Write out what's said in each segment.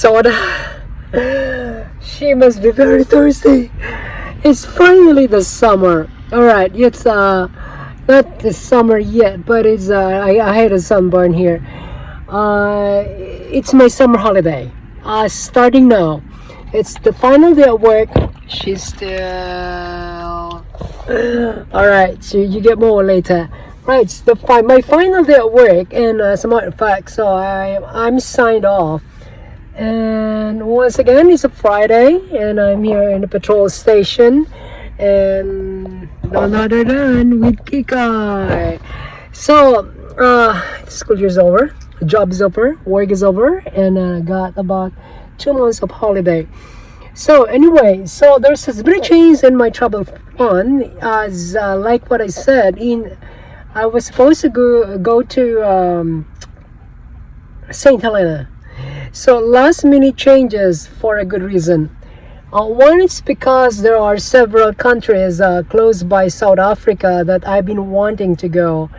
soda. She must be very thirsty. It's finally the summer. Alright, it's not the summer yet, but it's I had a sunburn here. It's my summer holiday. Starting now. It's the final day of work. She's still alright, so you get more later. Right, it's my final day at work, and as a matter of fact, so I'm signed off. And once again, it's a Friday, and I'm here in the patrol station, and none other than with Kikai. So, school year's over, the job is over, work is over, and I got about 2 months of holiday. So anyway, so there's a big change in my travel fund, as like what I said, I was supposed to go to St. Helena. So last minute changes for a good reason. One is because there are several countries close by South Africa that I've been wanting to go.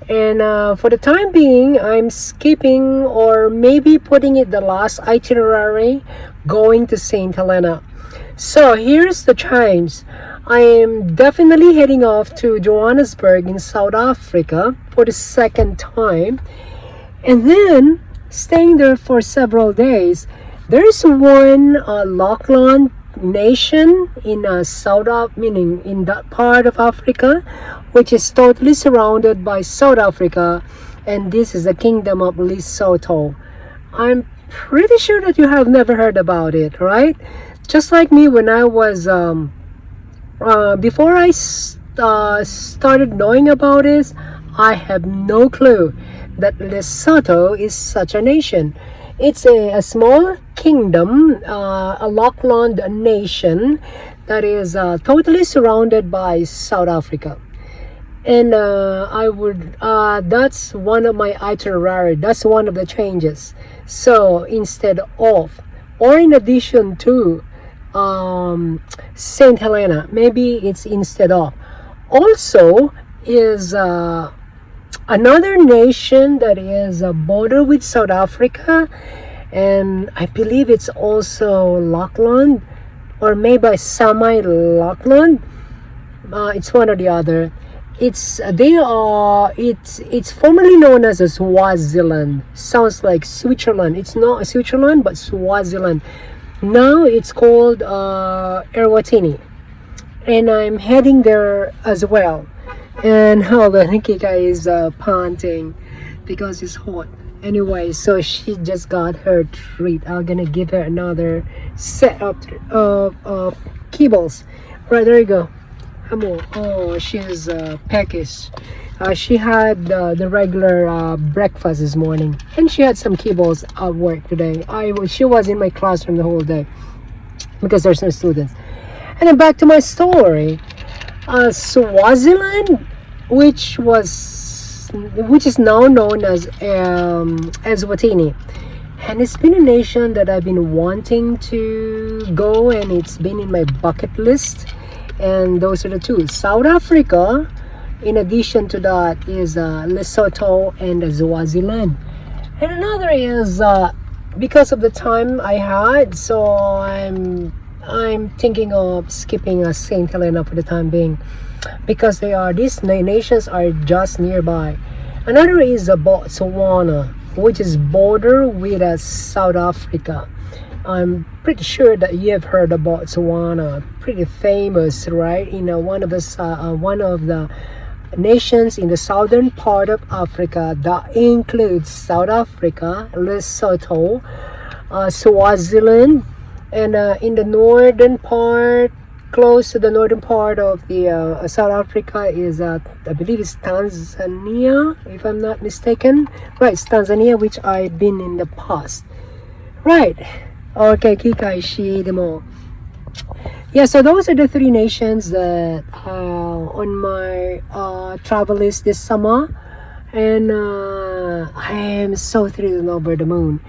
And for the time being, I'm skipping or maybe putting it the last itinerary, going to St. Helena. So here's the change. I am definitely heading off to Johannesburg in South Africa for the second time, and then staying there for several days. There is one Lachlan nation in meaning in that part of Africa, which is totally surrounded by South Africa, and this is the Kingdom of Lesotho. I'm pretty sure that you have never heard about it, right? Just like me, when I was before I started knowing about this, I have no clue that Lesotho is such a nation. It's a small kingdom, a Lachlan nation that is totally surrounded by South Africa. And that's one of my itinerary. That's one of the changes. So instead of, or in addition to, St. Helena, maybe it's instead of. Also is another nation that is a border with South Africa, and I believe it's also Lachlan, or maybe semi-Lachlan. It's one or the other. It's formerly known as Swaziland. Sounds like Switzerland. It's not Switzerland, but Swaziland. Now it's called Eswatini, and I'm heading there as well. And hold on, Kika is panting because it's hot. Anyway, so she just got her treat. I'm gonna give her another set of kibbles. Right, there you go. Oh, she's peckish. She had the regular breakfast this morning, and she had some kibbles at work today. She was in my classroom the whole day because there's no students. And then back to my story. Swaziland, which is now known as Eswatini, and it's been a nation that I've been wanting to go, and it's been in my bucket list. And those are the two. South Africa, in addition to that, is Lesotho and Swaziland. And another is because of the time I had, so I'm thinking of skipping St. Helena for the time being, because these nations are just nearby. Another is Botswana, which is border with South Africa. I'm pretty sure that you have heard about Botswana. Pretty famous, right? One of the nations in the southern part of Africa that includes South Africa, Lesotho, Swaziland, and in the northern part, close to the northern part of the South Africa is I believe it's Tanzania, if I'm not mistaken. Right, it's Tanzania, which I've been in the past. Right. Okay, Kika Ishii demo. Yeah, so those are the three nations that on my travel list this summer, and I am so thrilled and over the moon.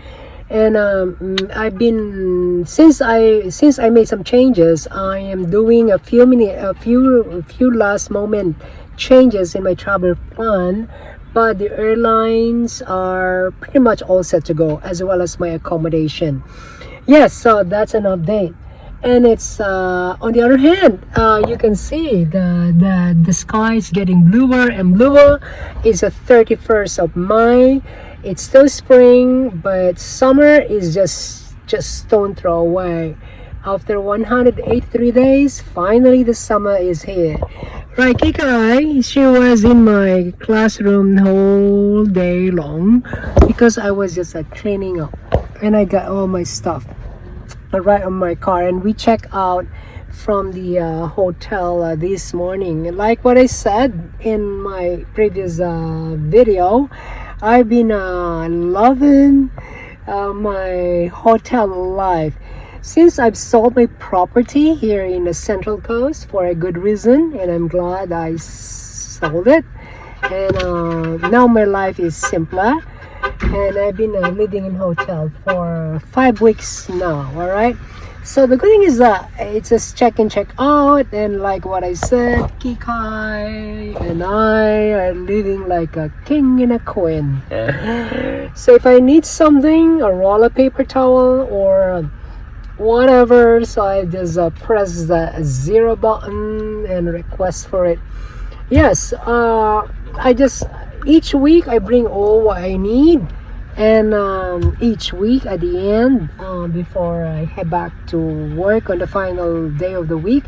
And I've been since I made some changes. I am doing a few last moment changes in my travel plan but the airlines are pretty much all set to go, as well as my accommodation. Yes, so that's an update. And it's on the other hand, you can see the sky is getting bluer and bluer. It's the 31st of May. It's still spring, but summer is just stone throw away. After 183 days, finally the summer is here. Right, Kikai, she was in my classroom the whole day long because I was just cleaning up, and I got all my stuff right on my car, and we check out from the hotel this morning. Like what I said in my previous video, I've been loving my hotel life since I've sold my property here in the Central Coast for a good reason, and I'm glad I sold it. And now my life is simpler, and I've been living in hotel for 5 weeks now. All right, so the good thing is that it's just check in, check out, and like what I said, Kikai and I are living like a king and a queen. So if I need something, a roll of paper towel or whatever, so I just press the 0 button and request for it. Yes, I just each week I bring all what I need, and each week at the end, before I head back to work on the final day of the week,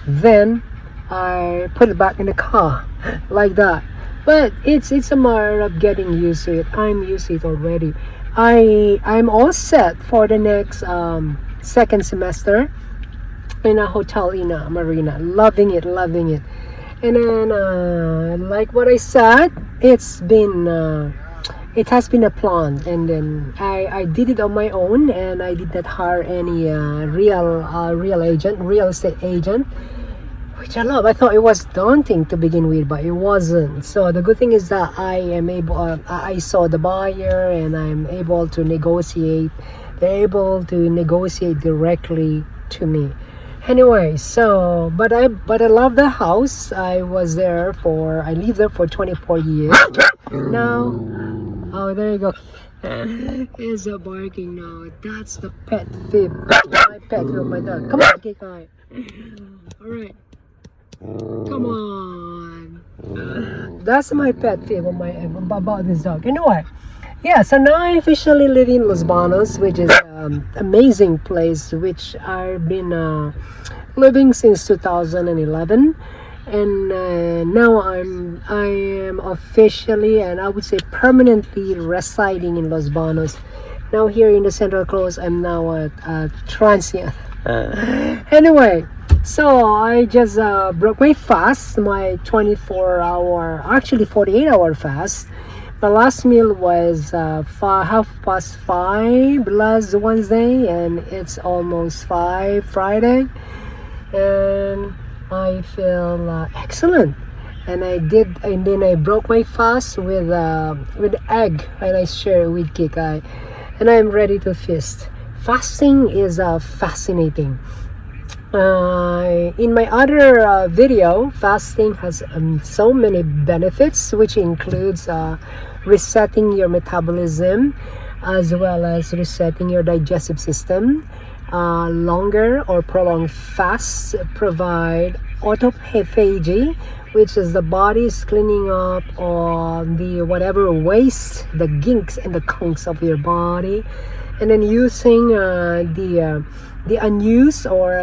then I put it back in the car like that. But it's a matter of getting used to it. I'm used to it already. I'm all set for the next second semester in a hotel in a marina. Loving it. And then like what I said, it has been a plan, and then I did it on my own, and I did not hire any real estate agent, which I love. I thought it was daunting to begin with, but it wasn't. So the good thing is that I am able, I saw the buyer, and I'm able to negotiate. They're able to negotiate directly to me. Anyway, so but I love the house. I lived there for 24 years now. Oh, there you go. He's barking now. That's the pet fib. My pet fib, my dog. Come on, Kikai. All right. Come on. That's my pet fib about this dog. Anyway, yeah. So now I officially live in Los Banos, which is amazing place, which I've been living since 2011. And now I am officially, and I would say permanently, residing in Los Banos. Now here in the Central Coast, I'm now a transient. Anyway, so I just broke my fast, my 48-hour fast. My last meal was 5:30 last Wednesday, and it's almost 5 Friday, and I feel excellent. And then I broke my fast with egg, and I share it with Kikai, and I'm ready to feast. Fasting is fascinating. In my other video, fasting has so many benefits, which includes resetting your metabolism, as well as resetting your digestive system. Longer or prolonged fasts provide autophagy, which is the body's cleaning up on the whatever waste, the ginks and the kunks of your body, and then using the unused or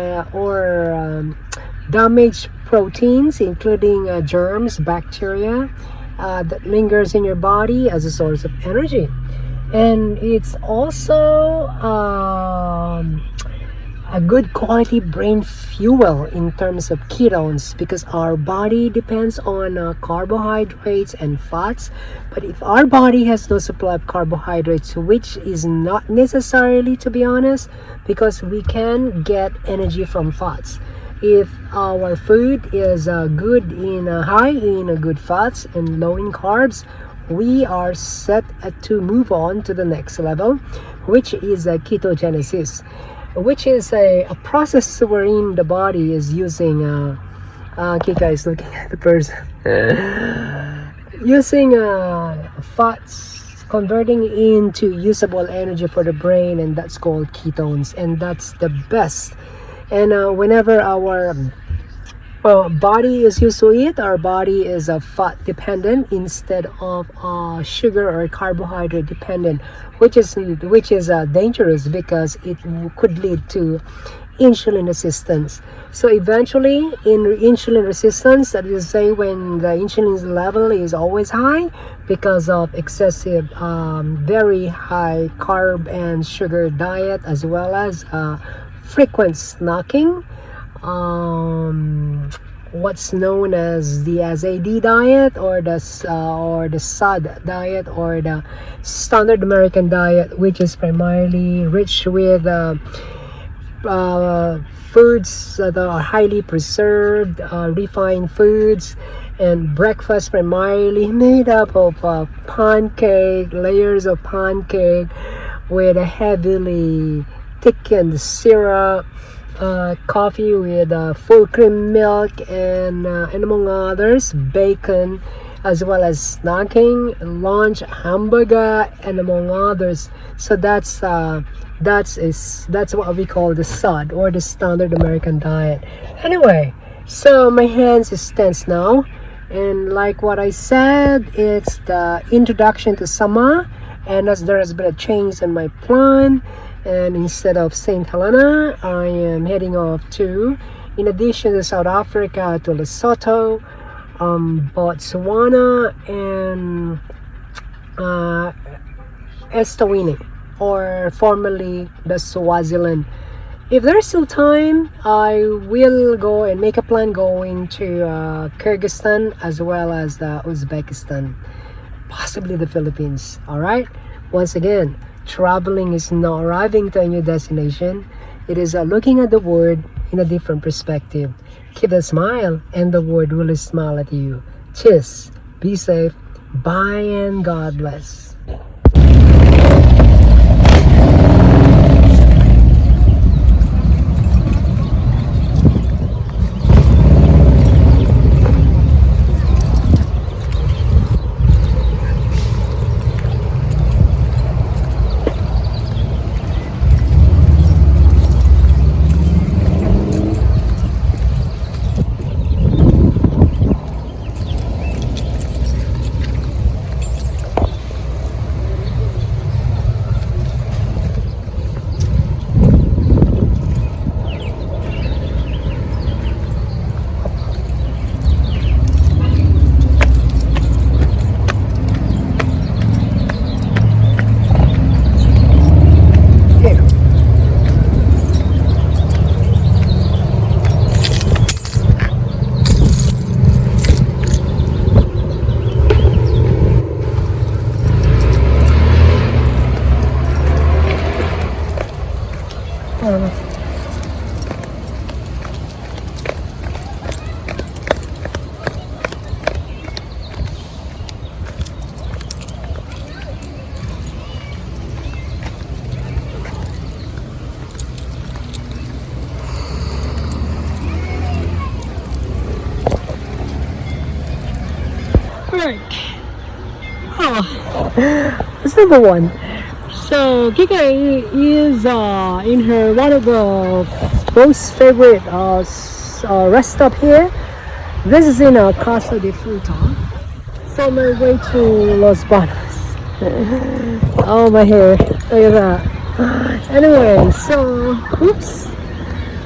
damaged proteins, including germs, bacteria that lingers in your body as a source of energy. And it's also a good quality brain fuel in terms of ketones, because our body depends on carbohydrates and fats. But if our body has no supply of carbohydrates, which is not necessarily, to be honest, because we can get energy from fats. If our food is good in high in good fats and low in carbs, we are set to move on to the next level, which is ketogenesis, which is a process wherein the body is using Kika is looking at the person. using fats, converting into usable energy for the brain, and that's called ketones, and that's the best. And whenever our body is used to it, our body is fat dependent instead of sugar or carbohydrate dependent, which is dangerous because it could lead to insulin resistance. So eventually, in insulin resistance, that is to say, when the insulin level is always high because of excessive, very high carb and sugar diet, as well as frequent snacking, what's known as the SAD diet, or the SAD diet, or the standard American diet, which is primarily rich with foods that are highly preserved, refined foods, and breakfast primarily made up of pancake, layers of pancake with a heavily thickened syrup, coffee with full cream milk, and among others, bacon, as well as snacking, lunch, hamburger, and among others. So that's what we call the SAD, or the standard American diet. Anyway, so my hands is tense now, and like what I said, it's the introduction to summer, and as there has been a change in my plan, and instead of St. Helena, I am heading off to, in addition to South Africa, to Lesotho, Botswana, and Eswatini, or formerly the Swaziland. If there's still time, I will go and make a plan going to Kyrgyzstan, as well as Uzbekistan, possibly the Philippines. All right. Once again, traveling is not arriving to a new destination. It is looking at the world in a different perspective. Keep a smile, and the world will smile at you. Cheers. Be safe. Bye, and God bless. Alright. That's number one. So Kika is in her one of the most favorite rest stop here. This is in Casa de Fruta. So on my way to Los Banos. Oh, my hair! Look at that. Anyway, so oops.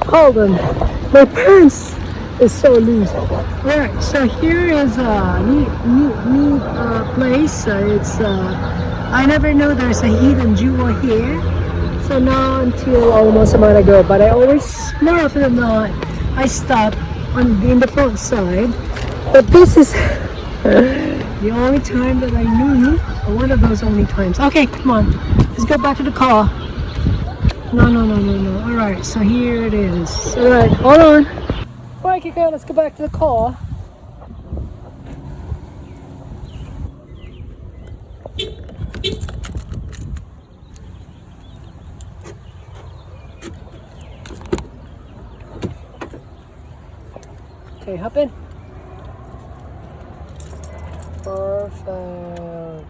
Hold on. My pants is so loose. Alright, so here is a neat place. It's I never knew there's a hidden jewel here. So now until almost a month ago, but I always, more often than not, I stop in the front side. But this is the only time that I knew, or one of those only times. Okay, come on, let's go back to the car. No. Alright, so here it is. Alright, hold on. Alright, Kika, let's go back to the car. Okay, hop in. Perfect.